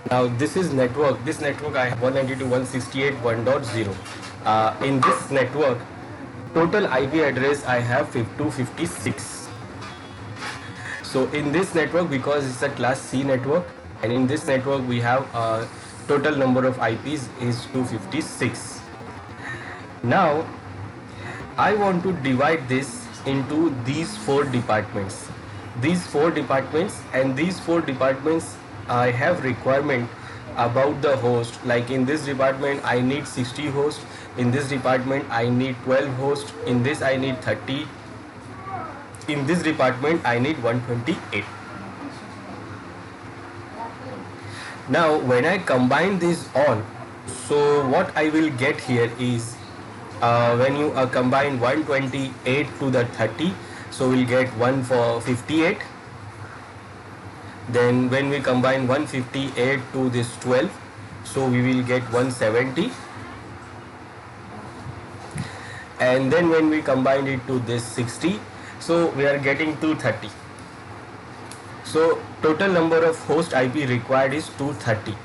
Now this is network. This network I have 192.168.1.0. In this network, total IP address I have 256. So in this network, because it's a class C network, and in this network we have total number of IPs is 256. Now I want to divide this into these four departments. These four departments, and these four departments I have requirement about the host. Like in this department I need 60 hosts, in this department I need 12 hosts, in this I need 30, in this department I need 128. Now when I combine this all, so what I will get here is when you combine 128 to the 30, so we'll get 1 for 58. Then when we combine 158 to this 12, so we will get 170. And then when we combine it to this 60, so we are getting 230. So total number of host IP required is 230,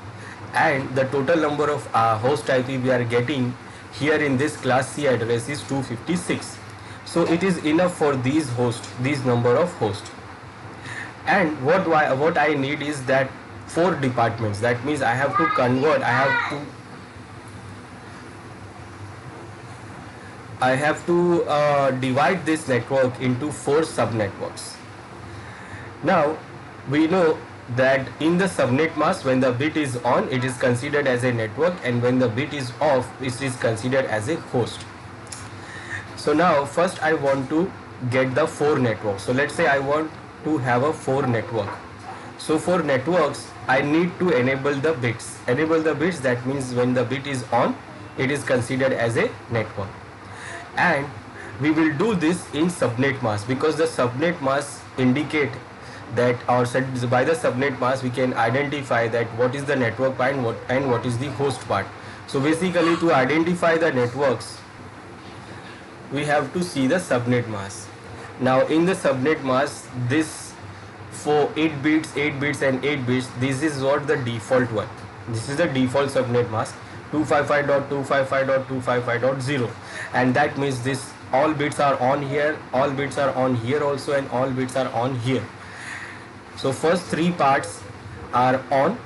and the total number of host IP we are getting here in this class C address is 256. So it is enough for these hosts, these number of hosts. And what I need is that four departments. That means I have to convert, I have to divide this network into four subnetworks. Now we know that in the subnet mask, when the bit is on, it is considered as a network, and when the bit is off, it is considered as a host. So now first I want to get the four networks. So let's say I want to have a four network. So for networks I need to enable the bits. Enable the bits, that means when the bit is on, it is considered as a network. And we will do this in subnet mask, because the subnet mask indicate that, or by the subnet mask we can identify that what is the network part and what is the host part. So basically, to identify the networks, we have to see the subnet mask. Now in the subnet mask, this for 8 bits and 8 bits, this is what the default one. This is the default subnet mask, 255.255.255.0, and that means this all bits are on here, all bits are on here also, and all bits are on here. So first three parts are on,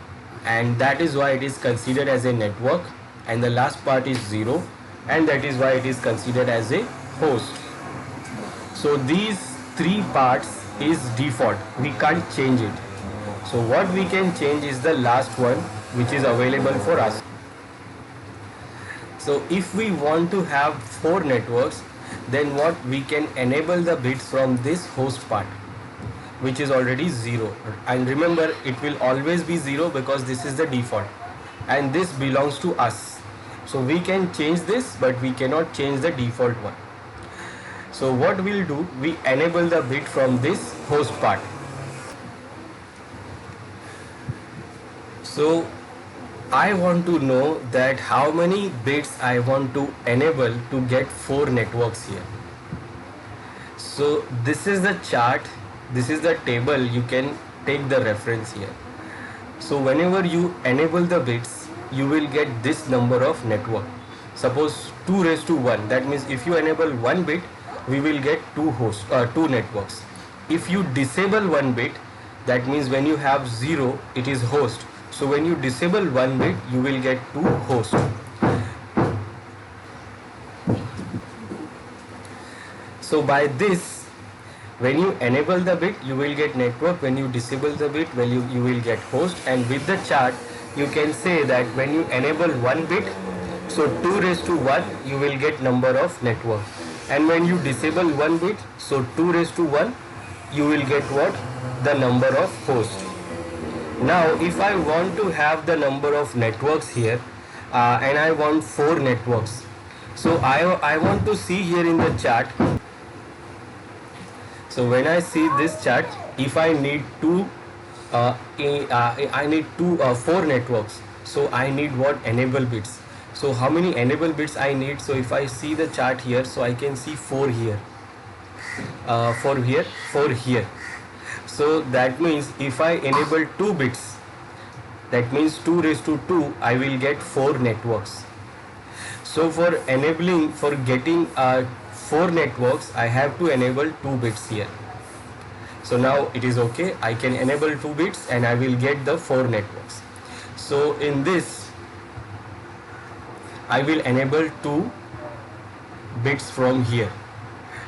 and that is why it is considered as a network, and the last part is 0, and that is why it is considered as a host. So these three parts is default, we can't change it. So what we can change is the last one, which is available for us. So if we want to have four networks, then what we can enable the bits from this host part, which is already 0, and remember it will always be 0 because this is the default and this belongs to us. So we can change this, but we cannot change the default one. So what we'll do, we enable the bit from this host part. So I want to know that how many bits I want to enable to get four networks here. So this is the chart, this is the table, you can take the reference here. So whenever you enable the bits, you will get this number of network. Suppose 2:1, that means if you enable one bit, we will get two networks. If you disable one bit, that means when you have 0, it is host. So when you disable one bit, you will get two hosts. So by this, when you enable the bit, you will get network. When you disable the bit, you will get host. And with the chart, you can say that when you enable one bit, so 2:1, you will get number of network. And when you disable one bit, so 2:1, you will get what? The number of hosts. Now if I want to have the number of networks here, and I want four networks, so I want to see here in the chart. So when I see this chart, if I need four networks, so I need what? Enable bits. So how many enable bits I need? So if I see the chart here, so I can see 4 here, 4 here, 4 here. So that means if I enable 2 bits, that means 2 raised to 2, I will get 4 networks. So for enabling, for getting 4 networks, I have to enable 2 bits here. So now it is okay, I can enable 2 bits and I will get the 4 networks. So in this I will enable 2 bits from here.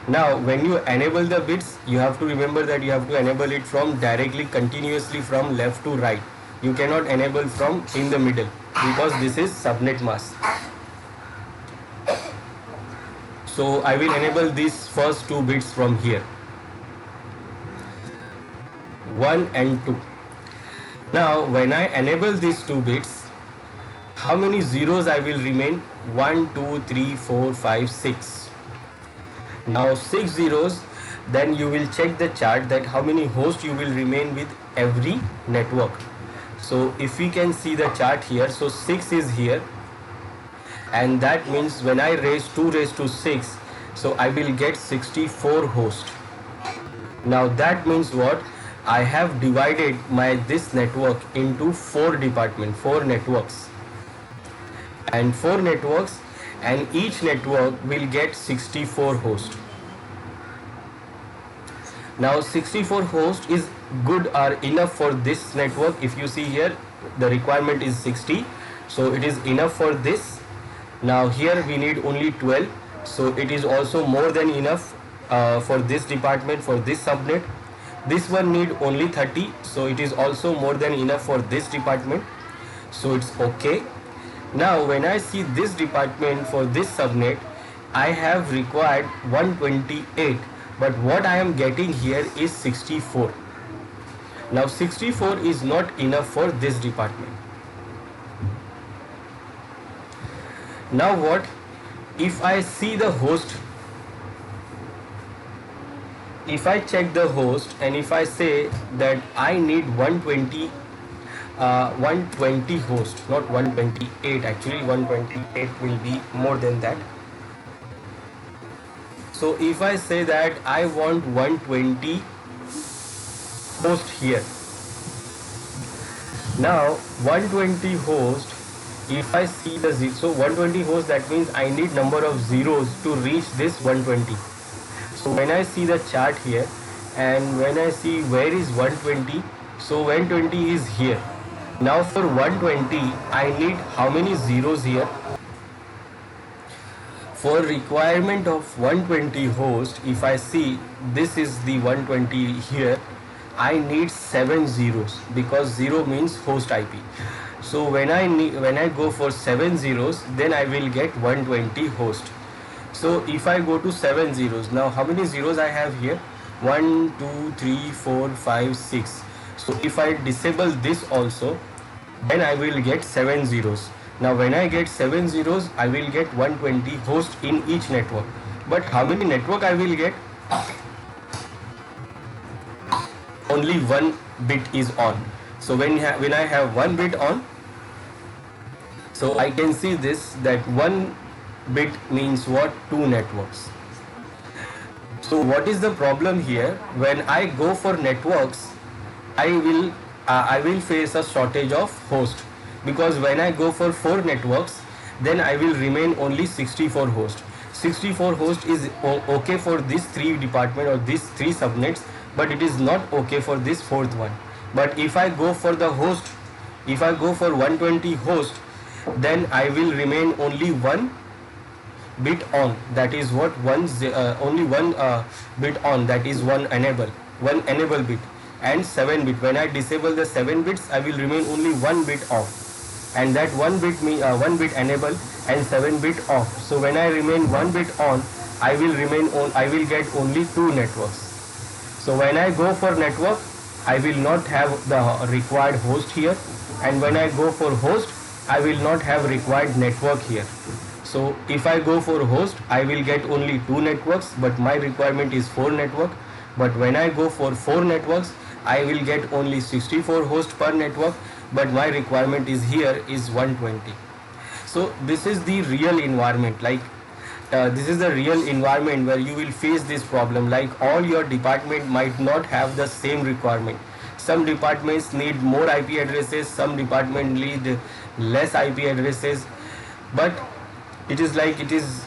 Now when you enable the bits, you have to remember that you have to enable it from directly, continuously from left to right. You cannot enable from in the middle, because this is subnet mask. So I will enable these first 2 bits from here, 1 and 2. Now when I enable these 2 bits, how many zeros I will remain? 1, 2, 3, 4, 5, 6. Now 6 zeros. Then you will check the chart that how many hosts you will remain with every network. So if we can see the chart here, so 6 is here, and that means when I raise 2 raised to 6, so I will get 64 hosts. Now that means what? I have divided this network into 4 departments, 4 networks, and 4 networks, and each network will get 64 hosts. Now 64 hosts is good or enough for this network. If you see here, the requirement is 60, so it is enough for this. Now here we need only 12, so it is also more than enough for this department, for this subnet. This one need only 30, so it is also more than enough for this department, so it's okay. Now when I see this department for this subnet, I have required 128, but what I am getting here is 64. Now 64 is not enough for this department. Now what if I see the host, if I check the host, and if I say that I need 120 hosts, not 128, actually 128 will be more than that. So if I say that I want 120 hosts here, now 120 hosts, if I see the so 120 hosts, that means I need number of zeros to reach this 120. So when I see the chart here, and when I see where is 120, so 120 is here. Now for 120, I need how many zeros here? For requirement of 120 host, if I see this is the 120 here, I need 7 zeros, because 0 means host IP. So when I go for 7 zeros, then I will get 120 host. So if I go to 7 zeros, now how many zeros I have here? 1, 2, 3, 4, 5, 6. So if I disable this also, then I will get 7 zeros. Now when I get 7 zeros, I will get 120 hosts in each network. But how many network I will get? Only 1 bit is on. So when I have 1 bit on, so I can see this, that 1 bit means what? 2 networks. So what is the problem here? When I go for networks, I will face a shortage of hosts, because when I go for 4 networks, then I will remain only 64 hosts. 64 hosts is okay for these 3 department or these 3 subnets, but it is not okay for this 4th one. But if I go for the host, if I go for 120 hosts, then I will remain only 1 bit on, that is what? Only 1 bit on, that is 1 enable bit, and 7 bit. When I disable the 7 bits, I will remain only 1 bit off, and that 1 bit 1 bit enable and 7 bit off. So when I remain 1 bit on, I will get only 2 networks. So when I go for network, I will not have the required host here, and when I go for host, I will not have required network here. So if I go for host, I will get only 2 networks, but my requirement is 4 network. But when I go for 4 networks, I will get only 64 hosts per network, but my requirement is here is 120. So this is the real environment, like this is the real environment where you will face this problem. Like all your department might not have the same requirement. Some departments need more IP addresses, some department need less IP addresses, but it is like it is,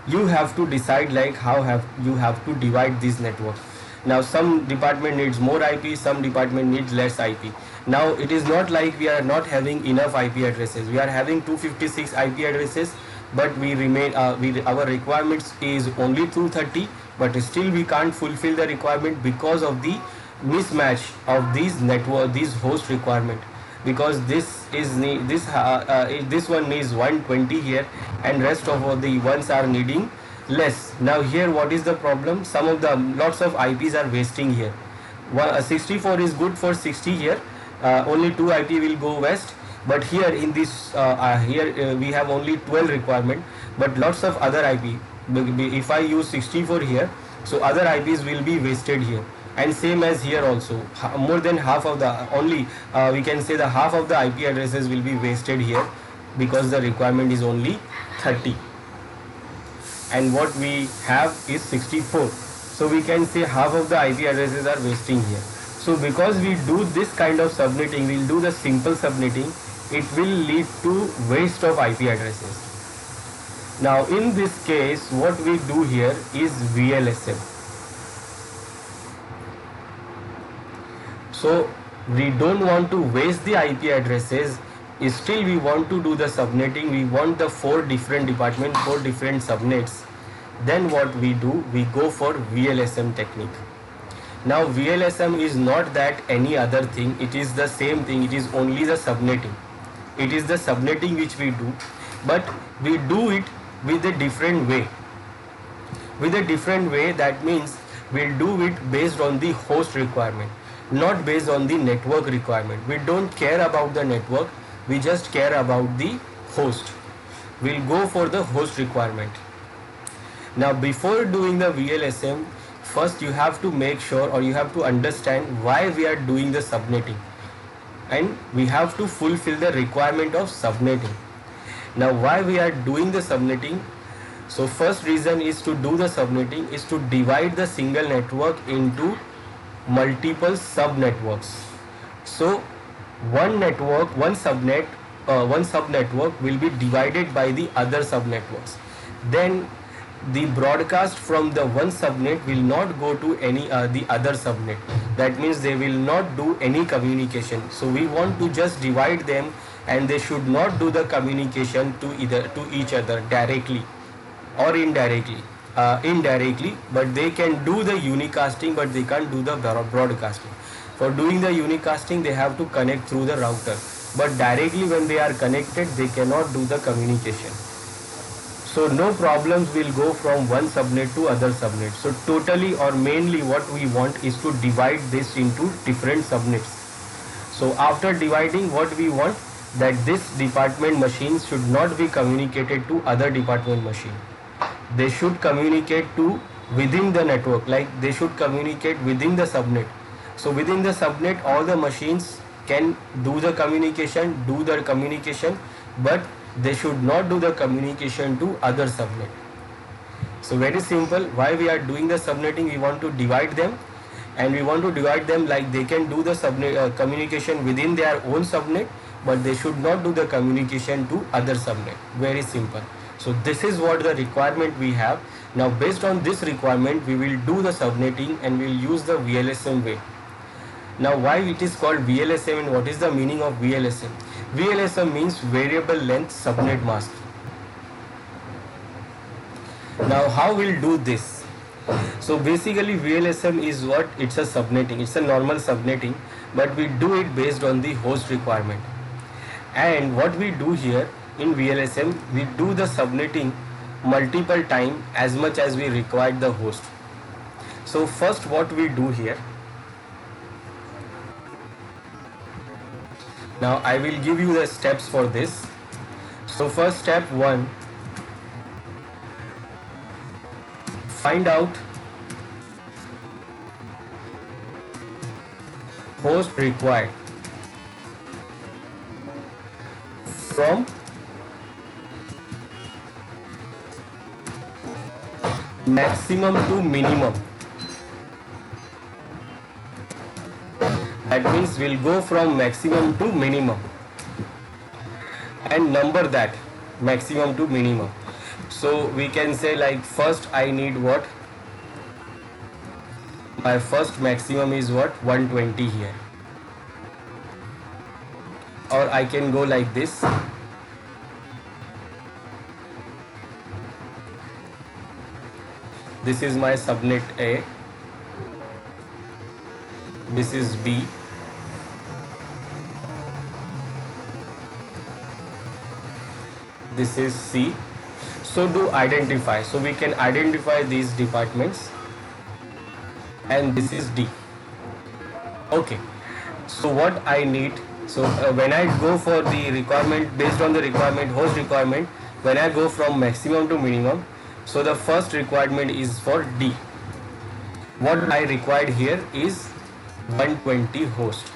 you have to decide like how have you have to divide this network. Now some department needs more IP, some department needs less IP. Now it is not like we are not having enough IP addresses, we are having 256 IP addresses, but we remain our requirements is only 230, but still we can't fulfill the requirement because of the mismatch of these network, these host requirement, because this one needs 120 here and rest of the ones are needing less. Now here what is the problem? Some of the lots of IPs are wasting here. 64 is good for 60 here, only 2 IP will go west, but here in this we have only 12 requirement, but lots of other IP. If I use 64 here, so other IPs will be wasted here, and same as here also, more than half of the, only we can say the half of the IP addresses will be wasted here, because the requirement is only 30 and what we have is 64. So we can say half of the IP addresses are wasting here. So because we do this kind of subnetting, we'll do the simple subnetting, it will lead to waste of IP addresses. Now in this case what we do here is VLSM. So we don't want to waste the IP addresses, still we want to do the subnetting, we want the 4 different departments, 4 different subnets. Then what we do, we go for VLSM technique. Now VLSM is not that any other thing, it is the same thing, it is only the subnetting. It is the subnetting which we do, but we do it with a different way. With a different way, that means we'll do it based on the host requirement, not based on the network requirement. We don't care about the network, we just care about the host. We'll go for the host requirement. Now before doing the VLSM, first you have to make sure, or you have to understand why we are doing the subnetting, and we have to fulfill the requirement of subnetting. Now why we are doing the subnetting? So first reason is to do the subnetting is to divide the single network into multiple sub networks. So one network, one subnet, one sub network will be divided by the other sub networks. Then the broadcast from the one subnet will not go to any the other subnet. That means they will not do any communication. So we want to just divide them, and they should not do the communication to each other directly or indirectly. But they can do the unicasting, but they can't do the broadcasting. For doing the unicasting, they have to connect through the router, but directly when they are connected, they cannot do the communication. So no problems will go from one subnet to other subnet. So totally or mainly what we want is to divide this into different subnets. So after dividing, what we want, that this department machines should not be communicated to other department machine. They should communicate to within the network, like they should communicate within the subnet. So within the subnet, all the machines can do the communication, but they should not do the communication to other subnet. So very simple, why we are doing the subnetting, we want to divide them, and we want to divide them like they can do the subnet communication within their own subnet, but they should not do the communication to other subnet. Very simple. So this is what the requirement we have. Now based on this requirement, we will do the subnetting and we will use the VLSM way. Now why it is called VLSM and what is the meaning of VLSM? VLSM means variable length subnet mask. Now how we'll do this? So basically VLSM is what? It's a subnetting. It's a normal subnetting, but we do it based on the host requirement. And what we do here in VLSM, we do the subnetting multiple times as much as we require the host. So first what we do here, now I will give you the steps for this. So first step 1, find out host required from maximum to minimum. That means we'll go from maximum to minimum and number that maximum to minimum. So we can say like first I need what? My first maximum is what? 120 here. Or I can go like this. This is my subnet A. This is B. This is C. So to identify, so we can identify these departments, and this is D. Okay, so what I need, so when I go for the requirement, based on the requirement, host requirement, when I go from maximum to minimum, so the first requirement is for D. What I required here is 120 host.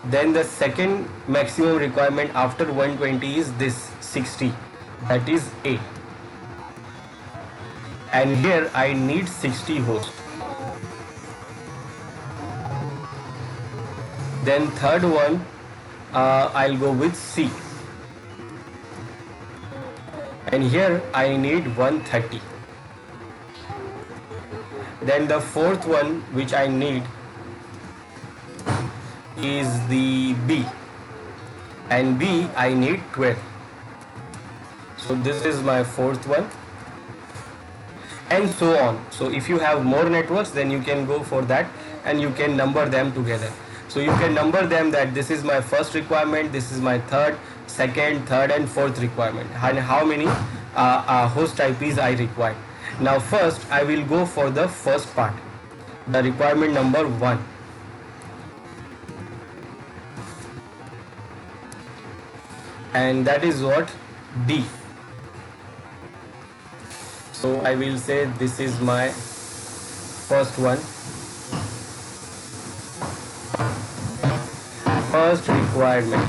Then the second maximum requirement after 120 is this 60, that is A. And here I need 60 hosts. Then third one, I'll go with C. And here I need 130. Then the fourth one which I need is the B, and B I need 12. So this is my fourth one, and so on. So if you have more networks, then you can go for that and you can number them together. So you can number them that this is my first requirement, this is my second, third and fourth requirement, and how many host IPs I require. Now first I will go for the first part, the requirement number 1. And that is what? D. So I will say this is my first one. First requirement.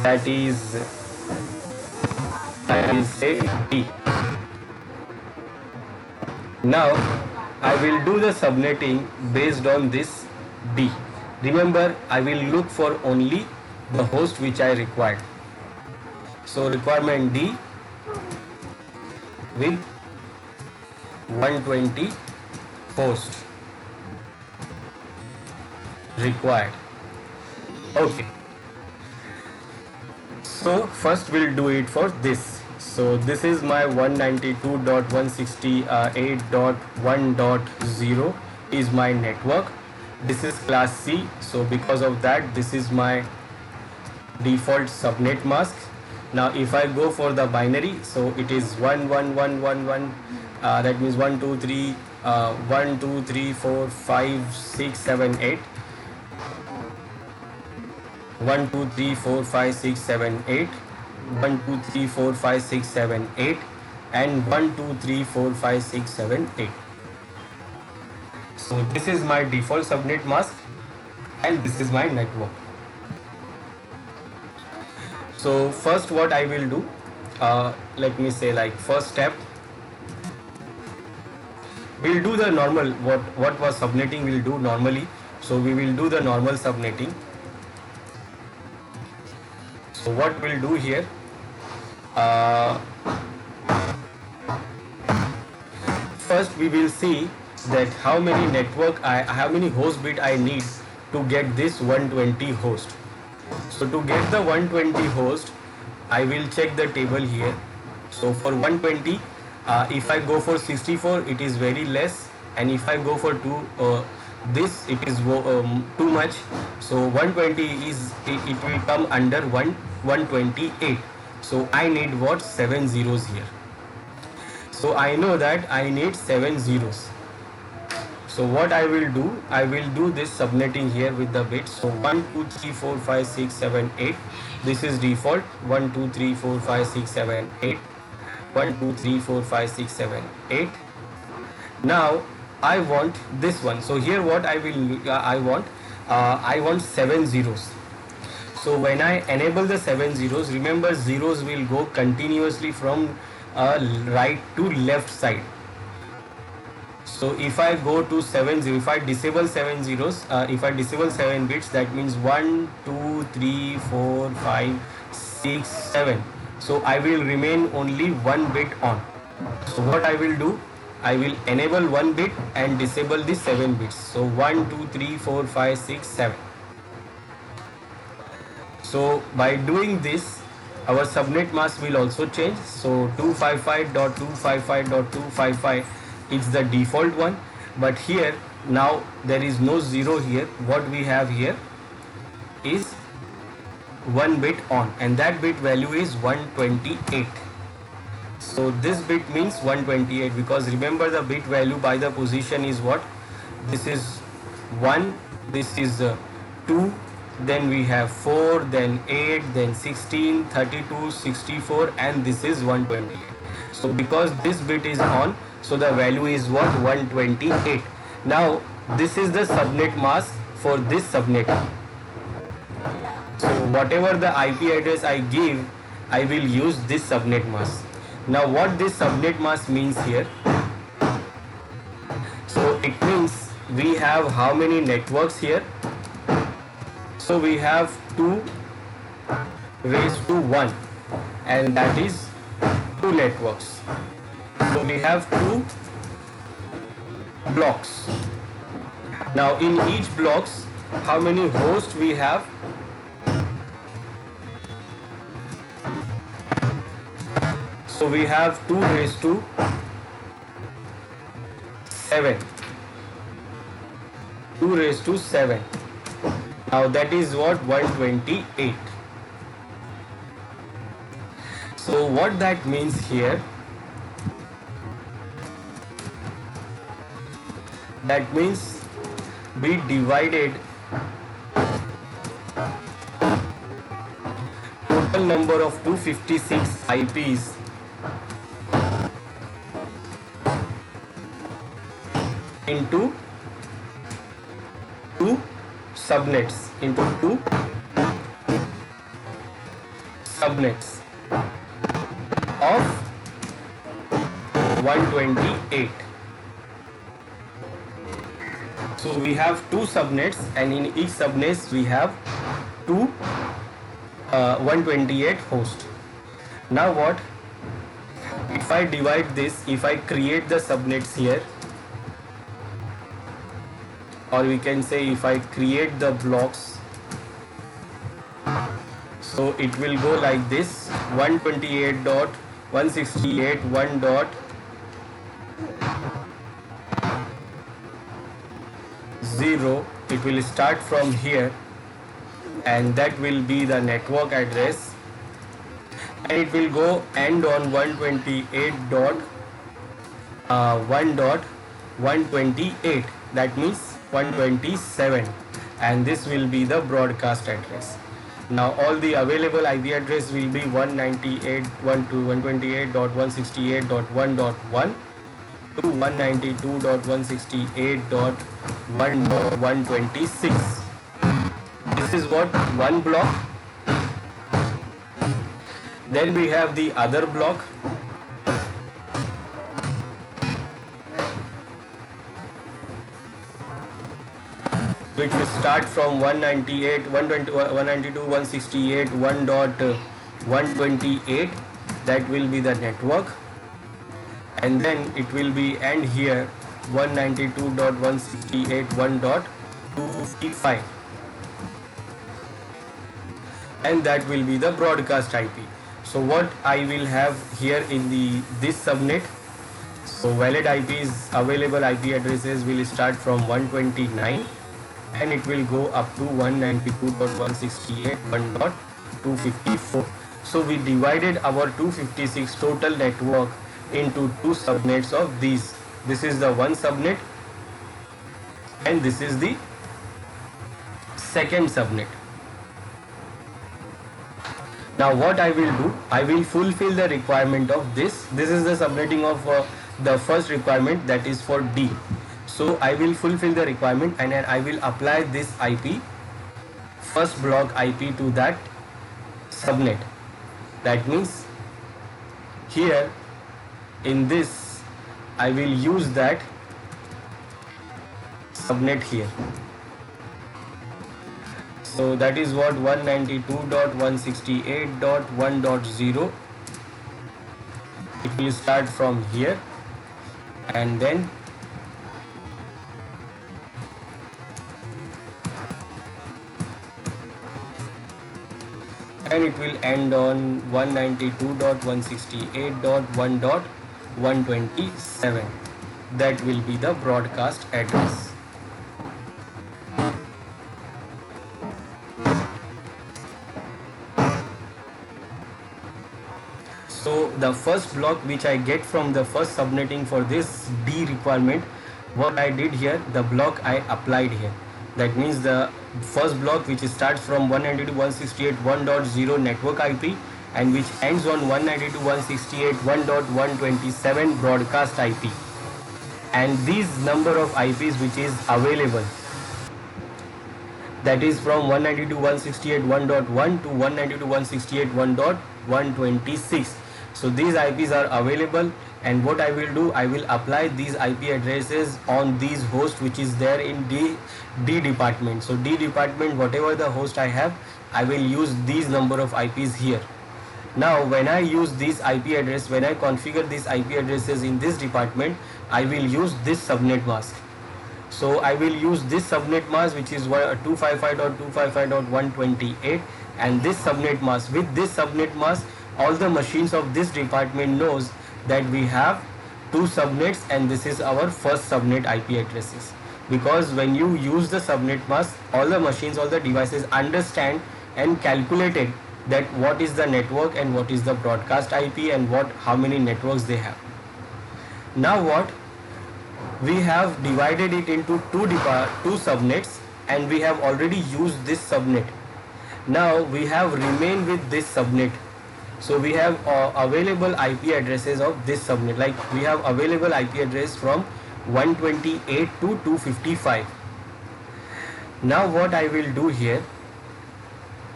That is, I will say D. Now I will do the subnetting based on this D. Remember, I will look for only the host which I required. So requirement D with 120 host required. Okay. So first we'll do it for this. So this is my 192.168.1.0 is my network. This is class C, so because of that this is my default subnet mask. Now if I go for the binary, so it is 11111, that means 1 2 3 1 2 3 4 5 6 7 8, 1 2 3 4 5 6 7 8, 1 2 3 4 5 6 7 8, and 1 2 3 4 5 6 7 8. So this is my default subnet mask and this is my network. So first what I will do, let me say like first step, we'll do the normal, what was subnetting we'll do normally. So we will do the normal subnetting. So what we'll do here, first we will see that how many host bit I need to get this 120 host. So to get the 120 host, I will check the table here. So for 120, if I go for 64, it is very less, and if I go for this, it is too much. So 120 it will come under 128. So I need what? 7 zeros here. So I know that I need 7 zeros. So what I will do this subnetting here with the bits. So 1 2 3 4 5 6 7 8. This is default. 1 2 3 4 5 6 7 8. 1 2 3 4 5 6 7 8. Now I want this one. So here what I want 7 zeros. So when I enable the 7 zeros, remember zeros will go continuously from right to left side. So if I go to 7 0, if I disable 7 zeros, if I disable 7 bits, that means 1 2 3 4 5 6 7. So I will remain only one bit on. So what I will do, I will enable one bit and disable the 7 bits. So 1 2 3 4 5 6 7. So by doing this, our subnet mask will also change. So 255.255.255 is the default one, but here now there is no zero here. What we have here is one bit on, and that bit value is 128. So this bit means 128, because remember the bit value by the position is what? This is 1, this is 2, then we have 4, then 8, then 16, 32, 64, and this is 128. So because this bit is on, so the value is what? 128. Now this is the subnet mask for this subnet. So whatever the IP address I give, I will use this subnet mask. Now what this subnet mask means here? So it means we have how many networks here? So we have 2 raised to 1, and that is 2 networks. So we have 2 blocks. Now in each blocks, how many hosts we have? So we have 2 raised to 7. 2 raised to 7. Now that is what? 128. So what that means here? That means we divided total number of 256 IPs into 2 subnets, into 2 subnets of 128. So we have 2 subnets, and in each subnet we have 128 hosts. Now what? If I divide this, if I create the subnets here, or we can say if I create the blocks, so it will go like this: 128.168.1.0. It will start from here, and that will be the network address, and it will go end on 128.1.128. That means 127, and this will be the broadcast address. Now all the available IP address will be 128.168.168.1.1 to 192.168.1.126. This is what? One block. Then we have the other block, which will start from 198, 120, 192, 168, 1.128. That will be the network, and then it will be end here 192.168.1.255, and that will be the broadcast IP. So what I will have here in this subnet, so valid IPs, available IP addresses will start from 129, and it will go up to 192.168.1.254. So we divided our 256 total network into 2 subnets of these. This is the one subnet, and this is the second subnet. Now what I will do, I will fulfill the requirement of this. This is the subnetting of the first requirement, that is for D. So I will fulfill the requirement, and then I will apply this IP first block IP to that subnet. That means here in this I will use that subnet here. So that is what 192.168.1.0. It will start from here and then it will end on 192.168.1.127. That will be the broadcast address. So the first block which I get from the first subnetting for this D requirement, what I did here, the block I applied here. That means the first block which starts from 192.168.1.0 network IP and which ends on 192.168.1.127 broadcast IP. And these number of IPs which is available, that is from 192.168.1.1 to 192.168.1.126. So these IPs are available, and what I will do, I will apply these IP addresses on these hosts which is there in D department. So D department, whatever the host I have, I will use these number of IPs here. Now when I use this IP address, when I configure these IP addresses in this department, I will use this subnet mask. So I will use this subnet mask which is 255.255.128, and this subnet mask, with this subnet mask all the machines of this department knows that we have two subnets and this is our first subnet IP addresses. Because when you use the subnet mask, all the machines, all the devices understand and calculated that what is the network and what is the broadcast IP and how many networks they have. Now what? We have divided it into two subnets and we have already used this subnet. Now we have remained with this subnet. So we have available IP addresses of this subnet. Like we have available IP address from 128 to 255. Now what I will do here,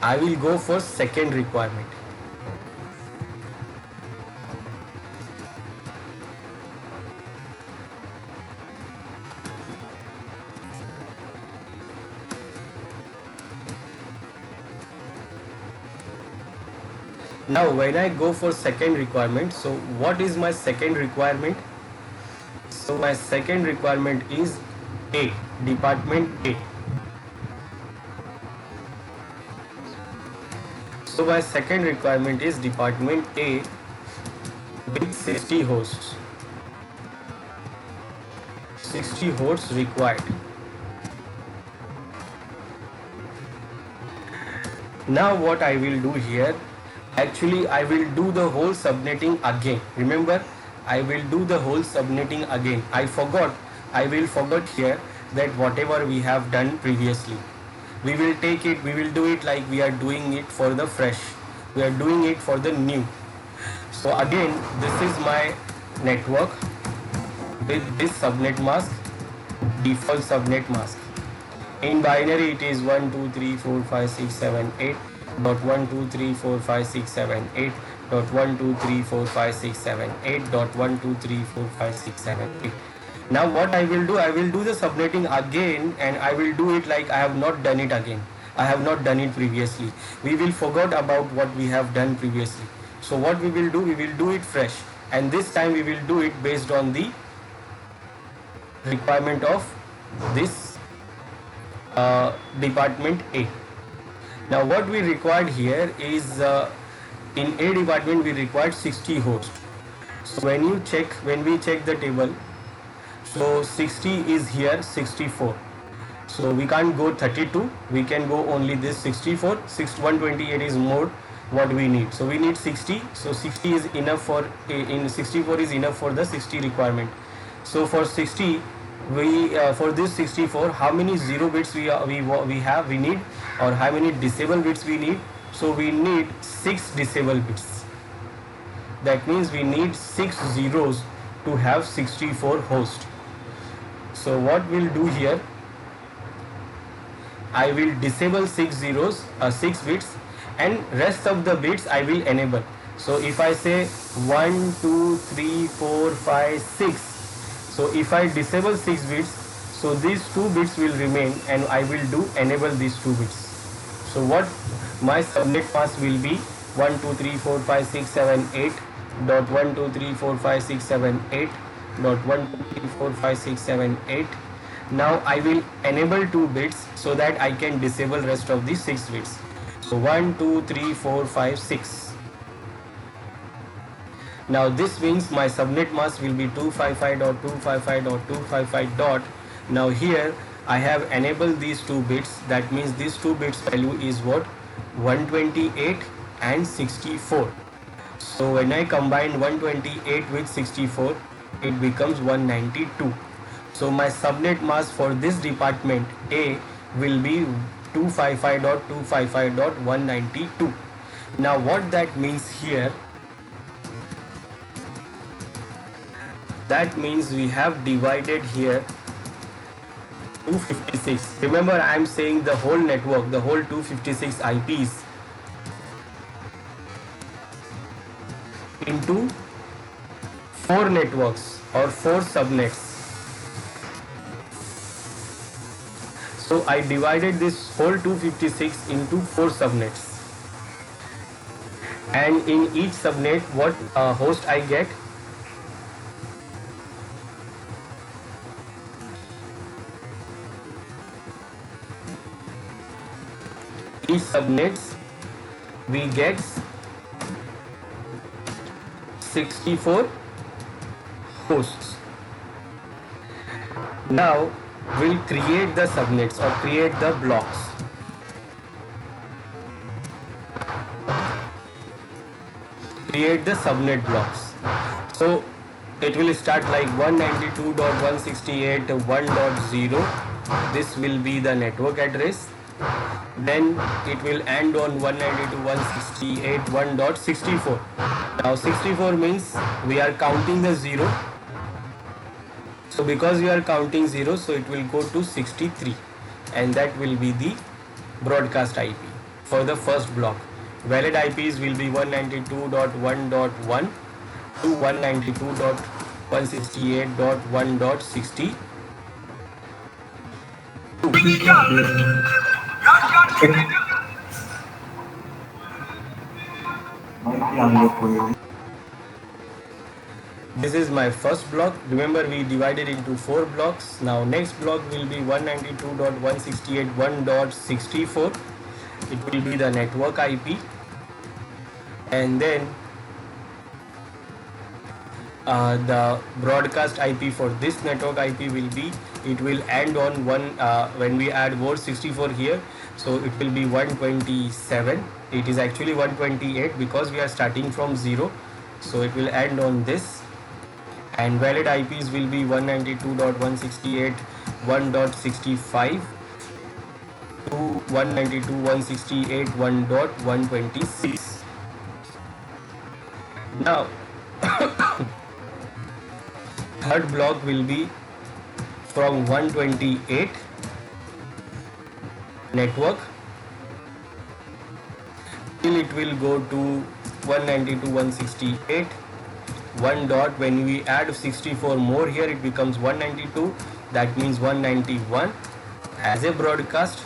I will go for second requirement. Now when I go for second requirement, so what is my second requirement? So my second requirement is A, department A. So my second requirement is department A with 60 hosts. 60 hosts required. Now what I will do here, actually I will do the whole subnetting again. Remember, I will do the whole subnetting again. I will forget here that whatever we have done previously. We will do it like we are doing it for the fresh. We are doing it for the new. So again, this is my network with this subnet mask, default subnet mask. In binary it is 1 2 3 4 5 6 7 8. Dot 1 2 3 4 5 6 7 8. Dot 1 2 3 4 5 6 7 8. Dot 1 2 3 4 5 6 7 8. Now what I will do, I will do the subnetting again, and I will do it like I have not done it again. I have not done it previously. We will forget about what we have done previously. So what we will do it fresh, and this time we will do it based on the requirement of this department A. Now what we required here is in A department we required 60 hosts. So when we check the table, so 60 is here, 64. So we can't go 32, we can go only this 64. 128 is more what we need. So we need 60. So 60 is enough for 64 is enough for the 60 requirement. So for 60, for this 64, how many 0 bits we need, or how many disable bits we need? So we need 6 disable bits. That means we need 6 zeros to have 64 hosts. So what we'll do here, I will disable 6 bits, and rest of the bits I will enable. So if I say 1, 2, 3, 4, 5, 6, so if I disable 6 bits, so these 2 bits will remain, and I will do enable these 2 bits. So what my subnet mask will be 1, 2, 3, 4, 5, 6, 7, 8 dot 1, 2, 3, 4, 5, 6, 7, 8 dot 1, 2, 3, 4, 5, 6, 7, 8. Now I will enable 2 bits so that I can disable rest of the 6 bits. So 1, 2, 3, 4, 5, 6. Now this means my subnet mask will be 255.255.255. Now here I have enabled these 2 bits. That means these 2 bits value is what? 128 and 64. So when I combine 128 with 64, it becomes 192. So my subnet mask for this department A will be 255.255.192. Now what that means here? That means we have divided here 256. Remember, I am saying the whole network, the whole 256 IPs into 4 networks or 4 subnets. So I divided this whole 256 into 4 subnets. And in each subnet, what host I get? Each subnets we get 64 hosts. Now we'll create the subnets or create the blocks. Create the subnet blocks. So it will start like 192.168.1.0. This will be the network address. Then it will end on 192.168.1.64. Now 64 means we are counting the 0. So because we are counting 0, so it will go to 63, and that will be the broadcast IP for the first block. Valid IPs will be 192.1.1 to 192.168.1.60. This is my first block. Remember, we divided into 4 blocks. Now next block will be 192.168.1.64. It will be the network IP, and then the broadcast IP for this network IP will be, it will end on when we add word 64 here, so it will be 127. It is actually 128 because we are starting from 0, so it will end on this. And valid IPs will be 192.168.1.65 to 192.168.1.126. Now third block will be from 128 network till it will go to 192.168. 1 dot, when we add 64 more here, it becomes 192. That means 191 as a broadcast,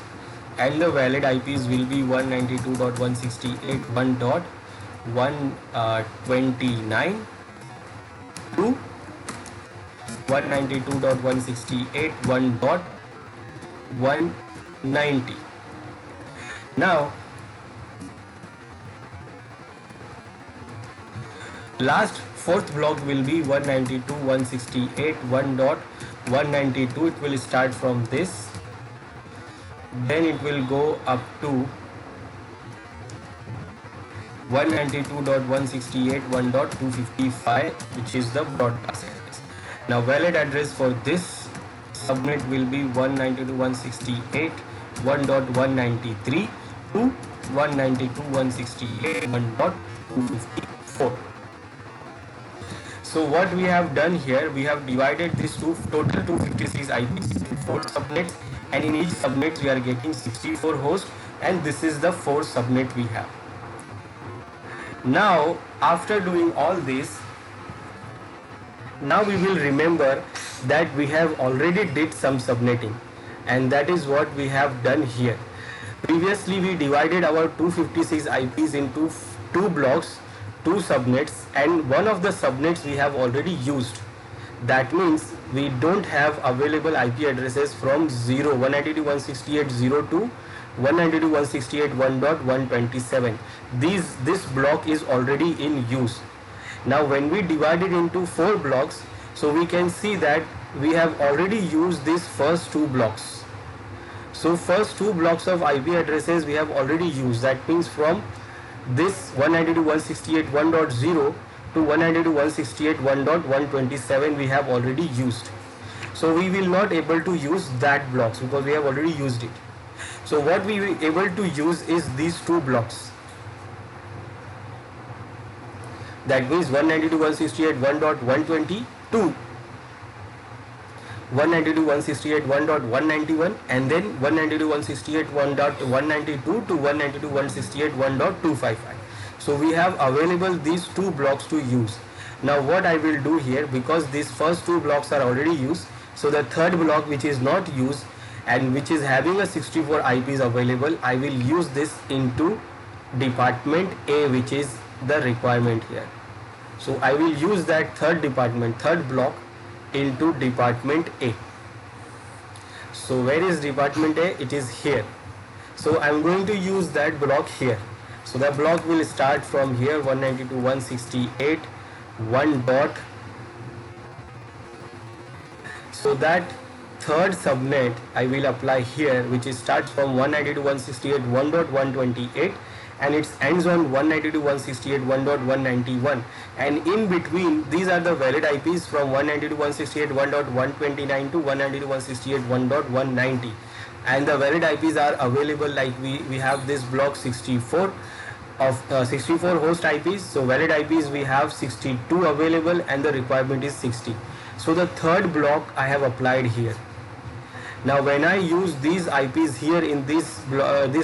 and the valid IPs will be 192.168.1.129 to 192.168.1.190. Now last fourth block will be 192.168.1.192. It will start from this, then it will go up to 192.168.1.255, which is the broadcast address. Now valid address for this subnet will be 192.168.1.193 to 192.168.1.254. So what we have done here, we have divided these total 256 IPs into 4 subnets. and in each subnet we are getting 64 hosts, and this is the 4 subnet we have. Now after doing all this, now we will remember that we have already did some subnetting, and that is what we have done here. Previously we divided our 256 IPs into two blocks, two subnets, and one of the subnets we have already used. That means we don't have available IP addresses from 0 192.168.0 to 192.168.1.127. This block is already in use. Now when we divide it into 4 blocks, so we can see that we have already used these first 2 blocks. So first 2 blocks of IP addresses we have already used. That means from this 192.168.1.0 to 192.168.1.127 we have already used. So we will not able to use that blocks because we have already used it. So what we will able to use is these 2 blocks. That means 192.168.1.120 to 192.168.1.191, and then 192.168.1.192 to 192.168.1.255. So we have available these 2 blocks to use. Now what I will do here, because these first 2 blocks are already used, so the third block which is not used and which is having a 64 IPs available, I will use this into department A, which is the requirement here. So I will use that third block into department A. So where is department A? It is here. So I am going to use that block here. So the block will start from here, 192.168 1 dot. So that third subnet I will apply here, which is starts from 192.168 1.128 and it ends on 192.168 1.191, and in between these are the valid IPs from 192.168 1.129 to 192.168 1.190, and the valid IPs are available, like we have this block 64 of 64 host IPs. So valid IPs we have 62 available and the requirement is 60. So the third block I have applied here. Now when I use these IPs here in this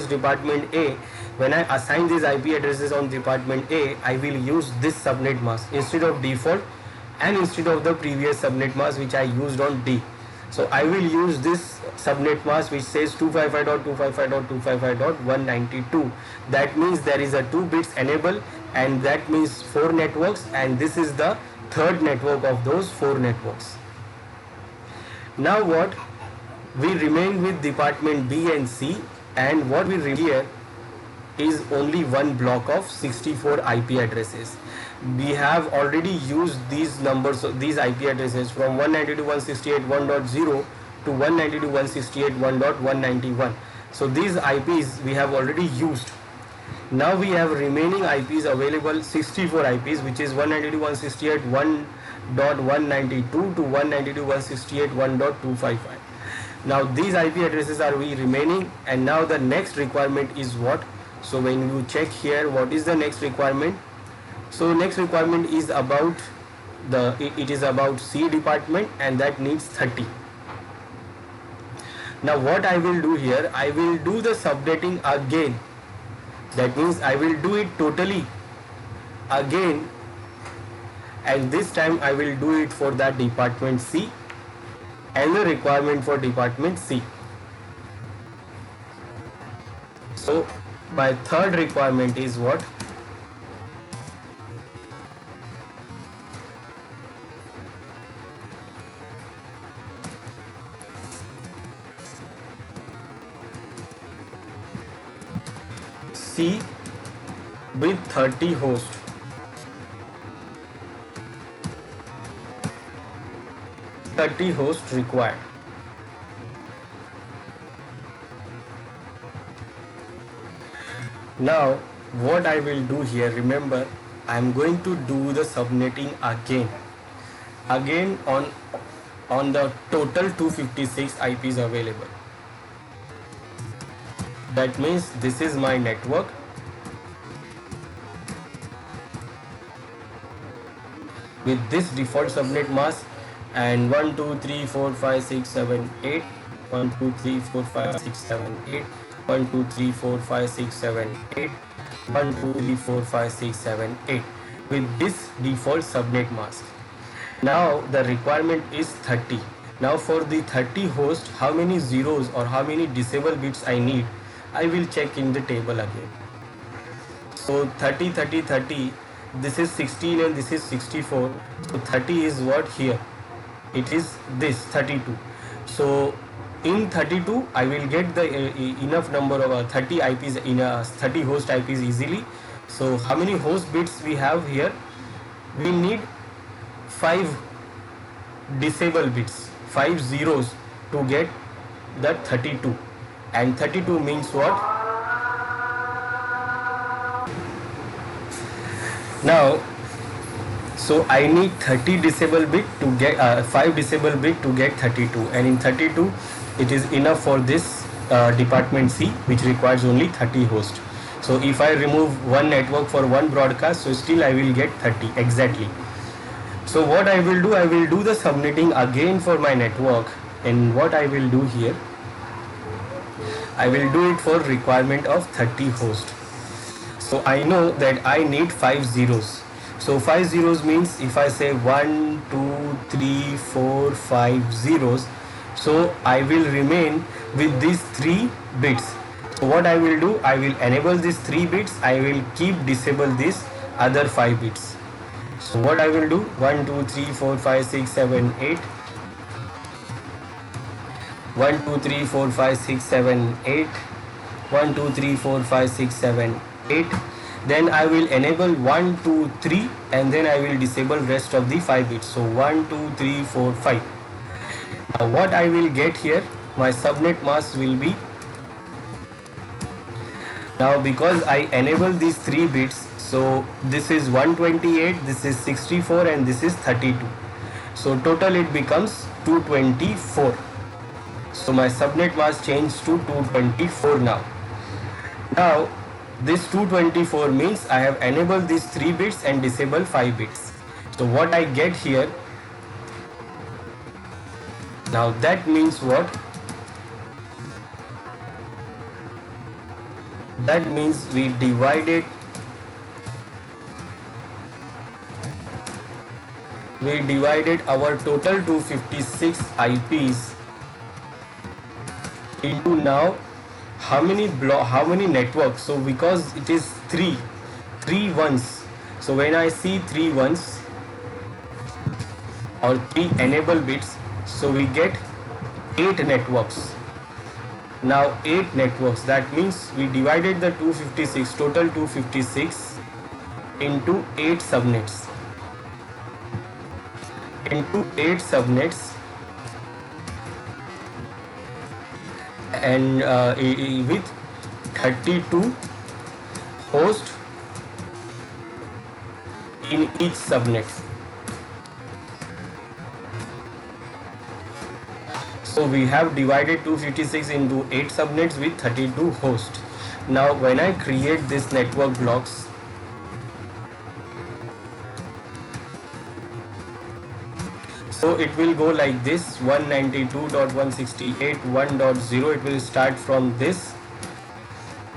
department A, when I assign these IP addresses on department A, I will use this subnet mask instead of default and instead of the previous subnet mask which I used on D. So I will use this subnet mask which says 255.255.255.192. That means there is a 2 bits enable, and that means 4 networks, and this is the third network of those 4 networks. Now what? We remain with department B and C, and what we remain here is only one block of 64 IP addresses. We have already used these numbers, these IP addresses from 192.168 1.0 to 192.168 1.191. So these IPs we have already used. Now we have remaining IPs available, 64 IPs, which is 192.168 1.192 to 192.168 1.255. Now these IP addresses are remaining, and now the next requirement is what? So when you check here, what is the next requirement? So next requirement is about it is about C department, and that needs 30. Now what I will do here, I will do the subnetting again. That means I will do it totally again, and this time I will do it for that department C and the requirement for department C. So my third requirement is what? C with 30 hosts. Required. Now what I will do here, remember I am going to do the subnetting again on the total 256 IPs available. That means this is my network. With this default subnet mask and 1 2 3 4 5 6 7 8 1 2 3 4 5 6 7 8 1 2 3 4 5 6 7 8 1 2 3 4 5 6 7 8 with this default subnet mask. Now the requirement is 30. Now for the 30 host, how many zeros or how many disable bits I need, I will check in the table again. So 30 30 30, this is 16 and this is 64. So 30 is what here? It is this 32. So in 32 I will get the enough number of 30 IPs in a 30 host IPs easily. So how many host bits we have here? We need 5 disable bits, 5 zeros to get the 32, and 32 means what? Now so I need 30 disable bit to get 5 disable bit to get 32, and in 32 it is enough for this department C, which requires only 30 hosts. So if I remove one network for one broadcast, so still I will get 30 exactly. So what I will do the subnetting again for my network, and what I will do here, I will do it for requirement of 30 hosts. So I know that I need 5 zeros. So 5 zeros means if I say 1 2 3 4 5 zeros, so I will remain with these 3 bits. So what I will do, I will enable these 3 bits, I will keep disable these other 5 bits. So what I will do, 1 2 3 4 5 6 7 8 1 2 3 4 5 6 7 8 1 2 3 4 5 6 7 8. Then I will enable 1 2 3 and then I will disable rest of the 5 bits. So 1 2 3 4 5. Now what I will get here, my subnet mask will be, now because I enable these 3 bits, so this is 128, this is 64 and this is 32. So total it becomes 224. So my subnet mask changed to 224 now. Now this 224 means I have enabled these 3 bits and disabled 5 bits. So what I get here, now that means what? That means we divided our total 256 IPs into now how many networks. So because it is 3 ones, so when I see 3 ones or 3 enable bits, so we get 8 networks. Now 8 networks, that means we divided the 256, total 256 into 8 subnets. And with 32 hosts in each subnet. So we have divided 256 into 8 subnets with 32 hosts. Now when I create this network blocks, so it will go like this: 192.168.1.0. It will start from this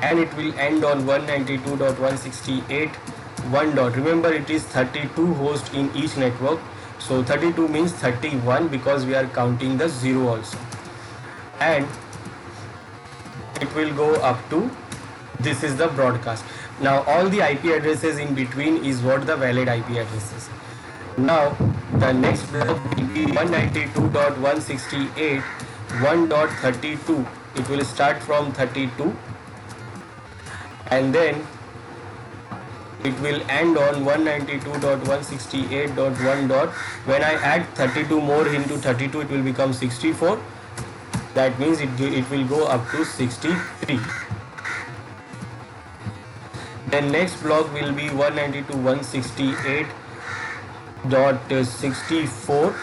and it will end on 192.168.1. Remember, it is 32 hosts in each network. So 32 means 31 because we are counting the 0 also. And it will go up to, this is the broadcast. Now all the IP addresses in between is what the valid IP addresses. Now the next block will be 192.168.1.32. It will start from 32 and then it will end on 192.168.1. When I add 32 more into 32, it will become 64. That means it will go up to 63. Then next block will be 192.168.64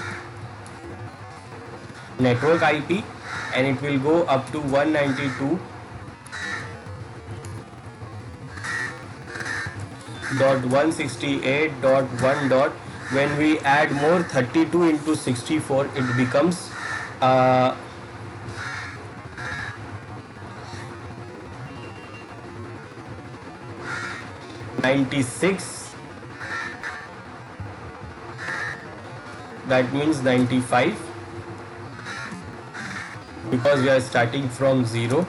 network IP, and it will go up to 192.168.1. When we add more 32 into 64, it becomes 96, that means 95, because we are starting from 0,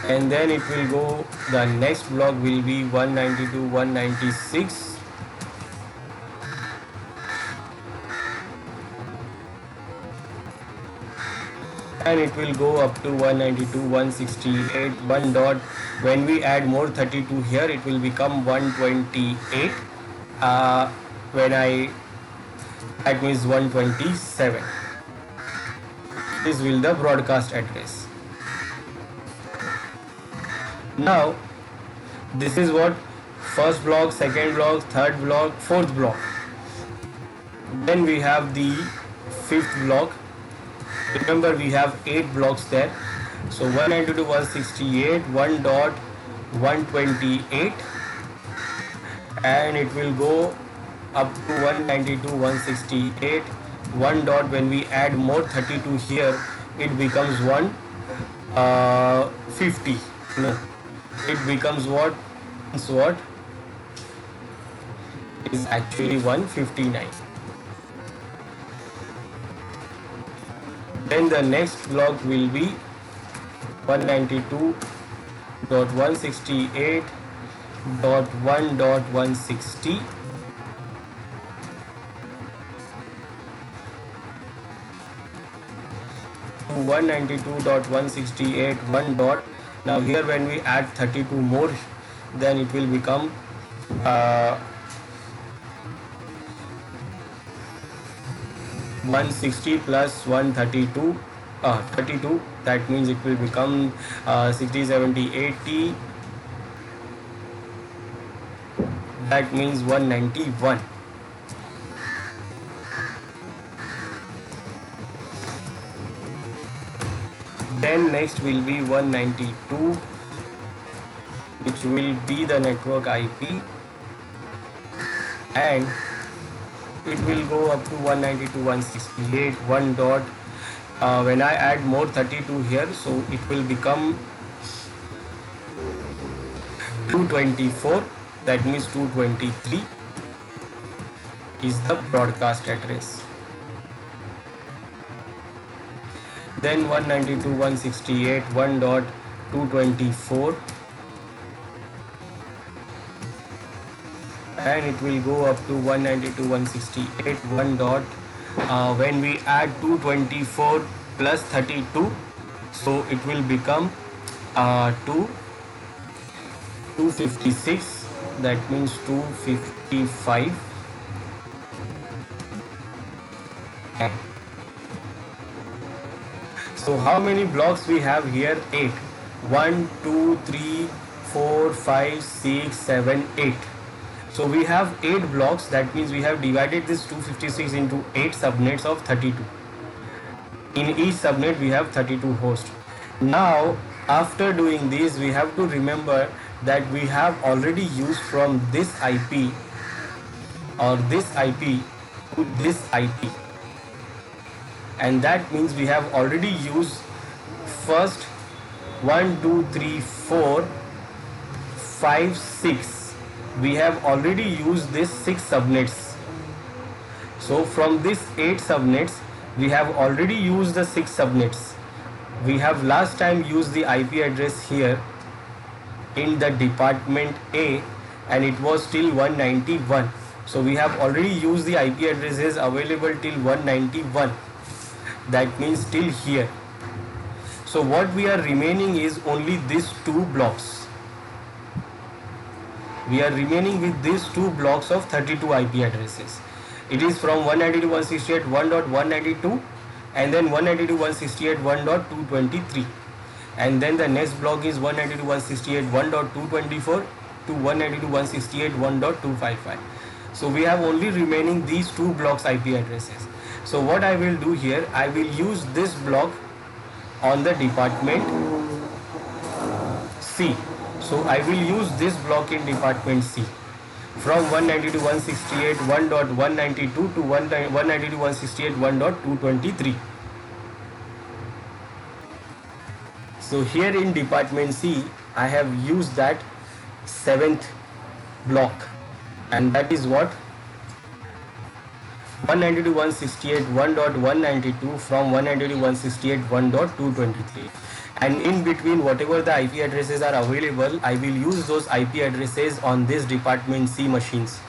and then it will go, the next block will be 192, 196, and it will go up to 192, 168, 1 dot. When we add more 32 here, it will become 128. When I, that means 127. This will the broadcast address. Now this is what first block, second block, third block, fourth block. Then we have the fifth block. Remember, we have 8 blocks there. So 192, 168, 1 dot, 128, and it will go up to 192, 168, 1 dot. When we add more 32 here, it becomes 150. No, it becomes what? It's what? It is actually 159. Then the next block will be 192.168.1.160, to 192.168 1 dot. Now here when we add 32 more, then it will become 160 plus 132, 32, that means it will become 60, 70, 80, that means 191. Then next will be 192, which will be the network IP, and it will go up to 192.168 1 dot. When I add more 32 here, so it will become 224, that means 223 is the broadcast address. Then 192.168 1 dot 224, and it will go up to 192.168 1 dot. When we add 224 plus 32, so it will become 256, that means 255. So how many blocks we have here? 8. 1, 2, 3, 4, 5, 6, 7, 8. So we have 8 blocks, that means we have divided this 256 into 8 subnets of 32. In each subnet we have 32 hosts. Now after doing this, we have to remember that we have already used from this IP or this IP to this IP, and that means we have already used first 1, 2, 3, 4, 5, 6. We have already used this 6 subnets. So from this 8 subnets, we have already used the 6 subnets. We have last time used the IP address here in the department A, and it was till 191. So we have already used the IP addresses available till 191. That means till here. So what we are remaining is only these 2 blocks. We are remaining with these 2 blocks of 32 IP addresses. It is from 192.168 1.192, and then 192.168 1.223, and then the next block is 192.168 1.224 to 192.168 1.255. So we have only remaining these 2 blocks IP addresses. So what I will do here, I will use this block on the department C. So I will use this block in department C from 192.168 1.192 to 192.168 1.223. So here in department C, I have used that 7th block, and that is what 192.168.1.192 from 192.168.1.223, and in between whatever the IP addresses are available, I will use those IP addresses on this department C machines.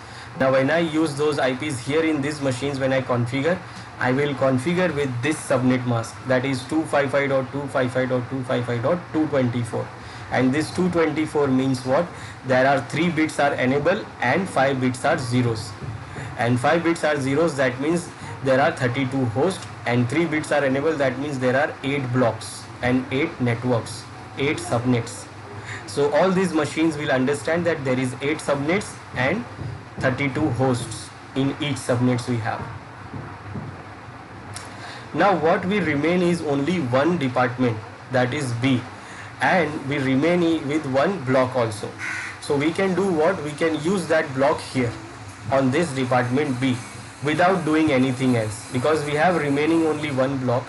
Now when I use those IPs here in these machines, when I configure, I will configure with this subnet mask, that is 255.255.255.224, and this 224 means what? There are 3 bits are enable and 5 bits are zeros, and 5 bits are zeros, that means there are 32 hosts, and 3 bits are enabled, that means there are 8 blocks and 8 networks, 8 subnets. So all these machines will understand that there is 8 subnets and 32 hosts in each subnets we have. Now what we remain is only one department, that is B, and we remain with one block also. So we can do what? We can use that block here on this department B without doing anything else, because we have remaining only one block.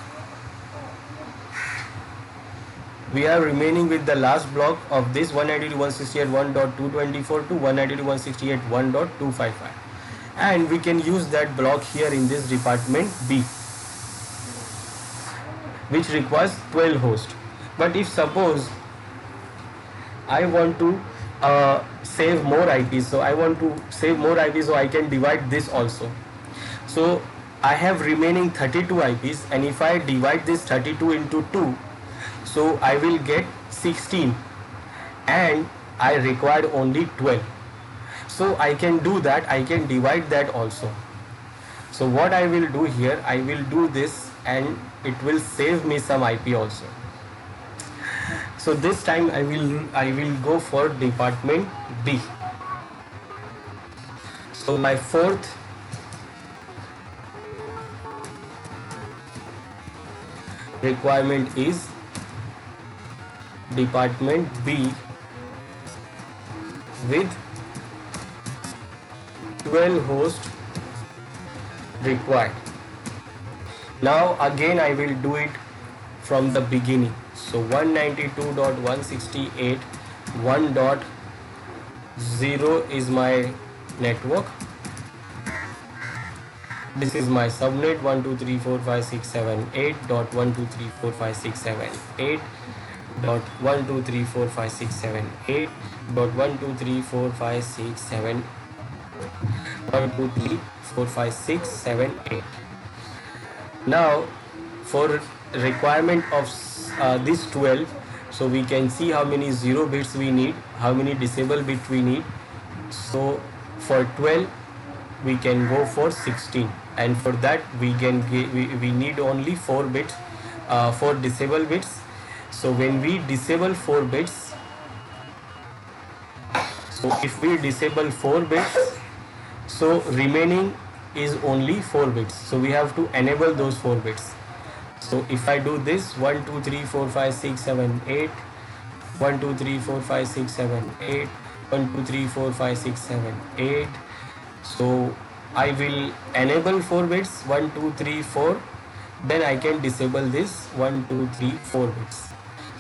We are remaining with the last block of this 192.168.1.224 to 192.168.1.255, and we can use that block here in this department B, which requires 12 hosts. But if suppose I want to save more IPs, so I want to save more IPs, so I can divide this also. So I have remaining 32 IPs, and if I divide this 32 into 2, so I will get 16, and I required only 12. So I can do that, I can divide that also. So what I will do here, I will do this, and it will save me some IP also. So this time I will go for department B. So my fourth requirement is department B with 12 hosts required. Now again I will do it from the beginning. So 192.168.1.0 is my network. This is my subnet 123.45678.123.45678.123.45678.123.45678. Now for requirement of this 12, so we can see how many 0 bits we need, how many disable bits we need. So for 12 we can go for 16, and for that we need only 4 bits, 4 disable bits. So when we disable 4 bits, so if we disable 4 bits, so remaining is only 4 bits, so we have to enable those 4 bits. So if I do this 1 2 3 4 5 6 7 8 1 2 3 4 5 6 7 8 1 2 3 4 5 6 7 8, so I will enable 4 bits 1 2 3 4, then I can disable this 1 2 3 4 bits.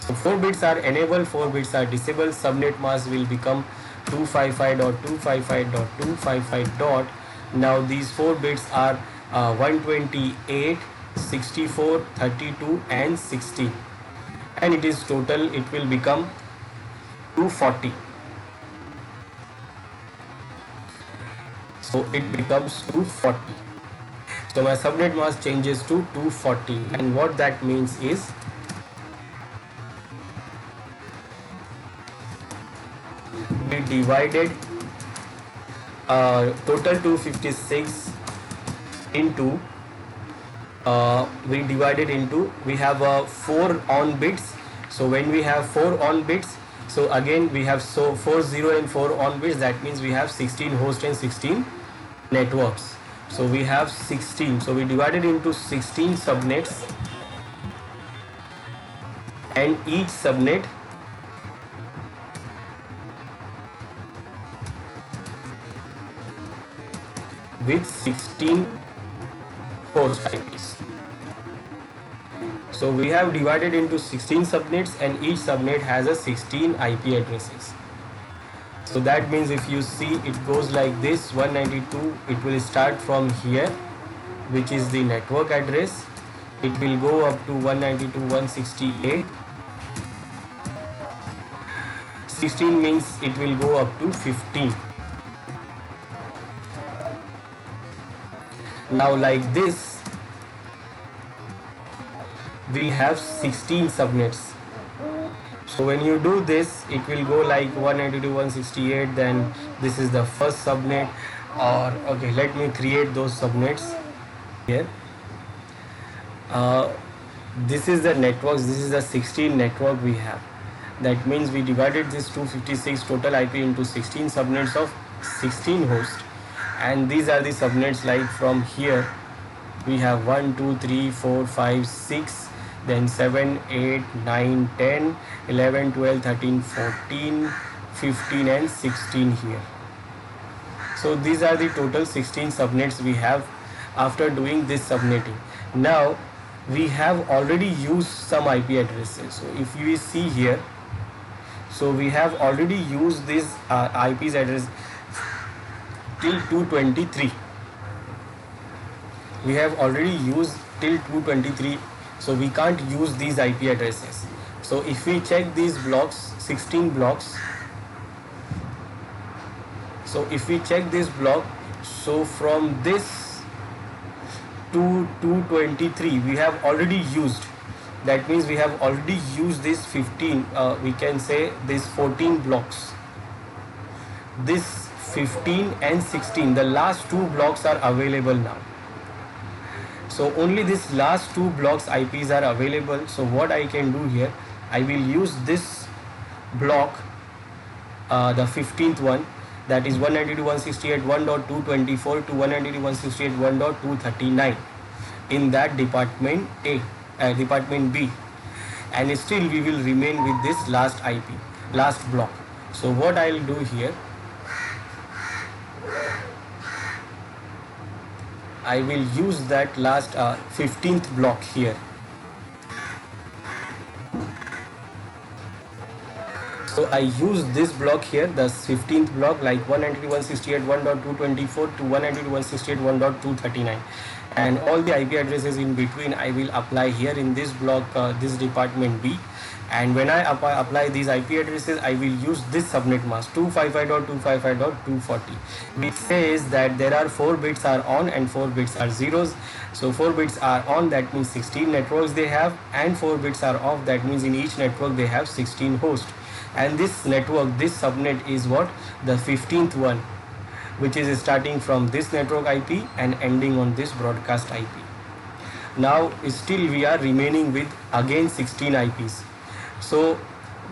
So 4 bits are enabled, 4 bits are disabled. Subnet mask will become 255.255.255. Now these 4 bits are 128, 64, 32 and 16, and it is total, it will become 240. So it becomes 240. So my subnet mask changes to 240, and what that means is we divided total 256 into we have 4 on bits. So when we have 4 on bits, so again we have 4 0 and 4 on bits, that means we have 16 hosts and 16 networks. So we have 16, so we divided into 16 subnets, and each subnet with 16 host IPs. So we have divided into 16 subnets, and each subnet has a 16 IP addresses. So that means if you see, it goes like this: 192, it will start from here, which is the network address. It will go up to 192.168. 16 means it will go up to 15. Now like this, we have 16 subnets. So when you do this, it will go like 192.168, then this is the first subnet. Or okay, let me create those subnets here. This is the networks, this is the 16 network we have. That means we divided this 256 total IP into 16 subnets of 16 hosts, and these are the subnets. Like from here we have 1 2 3 4 5 6, then 7 8 9 10 11 12 13 14 15 and 16 here. So these are the total 16 subnets we have after doing this subnetting. Now we have already used some IP addresses. So if you see here, so we have already used this IP's address till 223. We have already used till 223, so we can't use these IP addresses. So if we check these blocks, 16 blocks, so if we check this block, so from this to 223 we have already used. That means we have already used this 15, we can say this 14 blocks. This 15 and 16, the last two blocks are available now. So only this last two blocks IPs are available. So what I can do here, I will use this block, the 15th one, that is 192.168.1.224 to 192.168.1.239 in that department A, department B, and still we will remain with this last IP, last block. So what I will do here, I will use that last 15th block here. So I use this block here, the 15th block, like 192.168.1.224 to 192.168.1.239, and all the IP addresses in between I will apply here in this block, this department B. And when I apply these IP addresses, I will use this subnet mask 255.255.240, which says that there are 4 bits are on and 4 bits are zeros. So 4 bits are on, that means 16 networks they have, and 4 bits are off, that means in each network they have 16 hosts. And this network, this subnet is what? The 15th one, which is starting from this network IP and ending on this broadcast IP. Now still we are remaining with again 16 IPs. So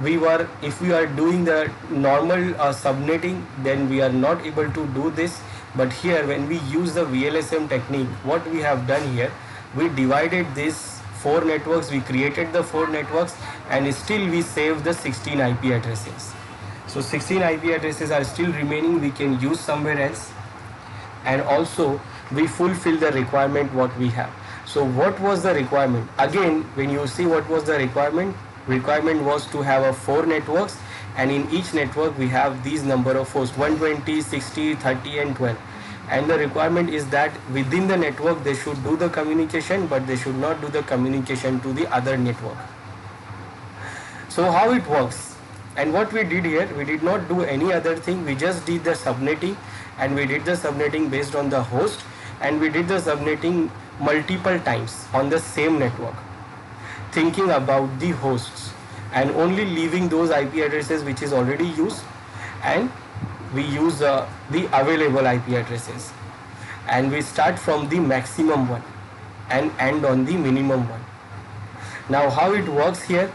if we are doing the normal subnetting, then we are not able to do this. But here when we use the VLSM technique, what we have done here, we divided this 4 networks, we created the 4 networks, and still we save the 16 IP addresses. So 16 IP addresses are still remaining, we can use somewhere else, and also we fulfill the requirement what we have. So what was the requirement? Again, when you see what was the requirement was to have a 4 networks, and in each network we have these number of hosts, 120, 60, 30 and 12. And the requirement is that within the network they should do the communication, but they should not do the communication to the other network. So how it works, and what we did here, we did not do any other thing, we just did the subnetting, and we did the subnetting based on the host, and we did the subnetting multiple times on the same network, thinking about the hosts and only leaving those IP addresses which is already used, and we use the available IP addresses, and we start from the maximum one and end on the minimum one. Now how it works here,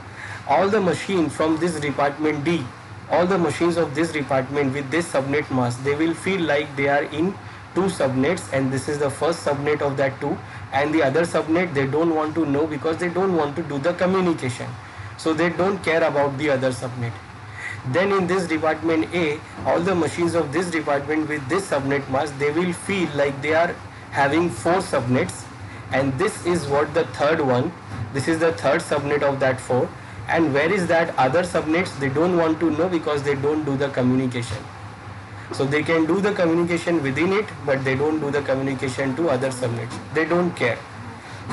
all the machines from this department D, all the machines of this department with this subnet mask, they will feel like they are in 2 subnets, and this is the first subnet of that 2, and the other subnet they don't want to know because they don't want to do the communication, so they don't care about the other subnet. Then in this department A, all the machines of this department with this subnet mask, they will feel like they are having 4 subnets, and this is what the third one, this is the third subnet of that 4, And where is that other subnets? They don't want to know because they don't do the communication. So they can do the communication within it, but they don't do the communication to other subnets. They don't care.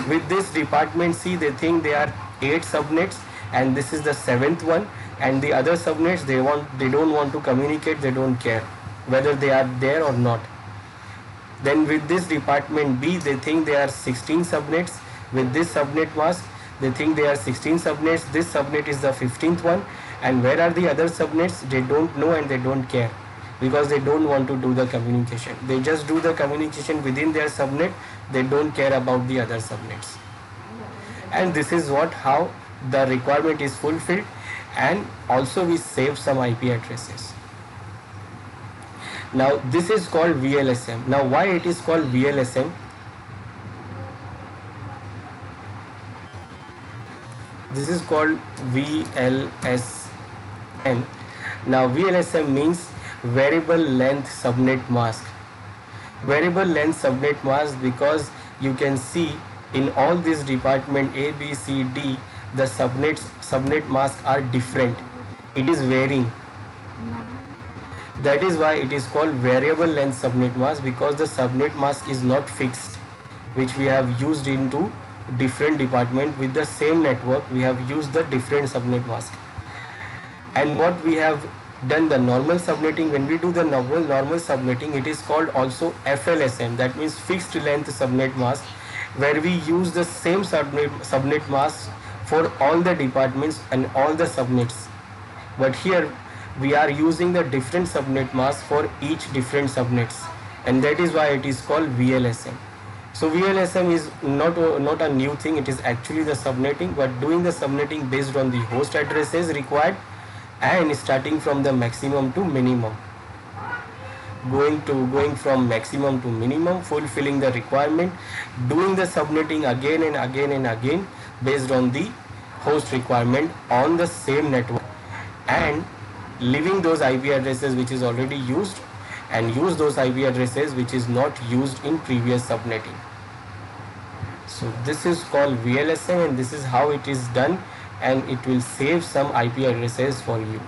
With this department C, they think there are 8 subnets and this is the 7th one, and the other subnets they don't want to communicate, they don't care whether they are there or not. Then with this department B, they think there are 16 subnets. With this subnet mask, they think there are 16 subnets. This subnet is the 15th one, and where are the other subnets? They don't know and they don't care because they don't want to do the communication. They just do the communication within their subnet. They don't care about the other subnets. And this is how the requirement is fulfilled, and also we save some IP addresses. Now this is called VLSM. Now why it is called VLSM? This is called VLSM. Now VLSM means variable length subnet mask. Variable length subnet mask, because you can see in all these department A, B, C, D, the subnet masks are different. It is varying. That is why it is called variable length subnet mask, because the subnet mask is not fixed, which we have used into different department. With the same network we have used the different subnet mask. And what we have done, the normal subnetting, when we do the normal subnetting, it is called also FLSM, that means fixed length subnet mask, where we use the same subnet mask for all the departments and all the subnets. But here we are using the different subnet mask for each different subnets, and that is why it is called VLSM. So VLSM is not a new thing, it is actually the subnetting, but doing the subnetting based on the host addresses required, and starting from the maximum to minimum, going from maximum to minimum, fulfilling the requirement, doing the subnetting again and again and again based on the host requirement on the same network, and leaving those IP addresses which is already used and use those IP addresses which is not used in previous subnetting. So this is called VLSM, and this is how it is done, and it will save some IP addresses for you.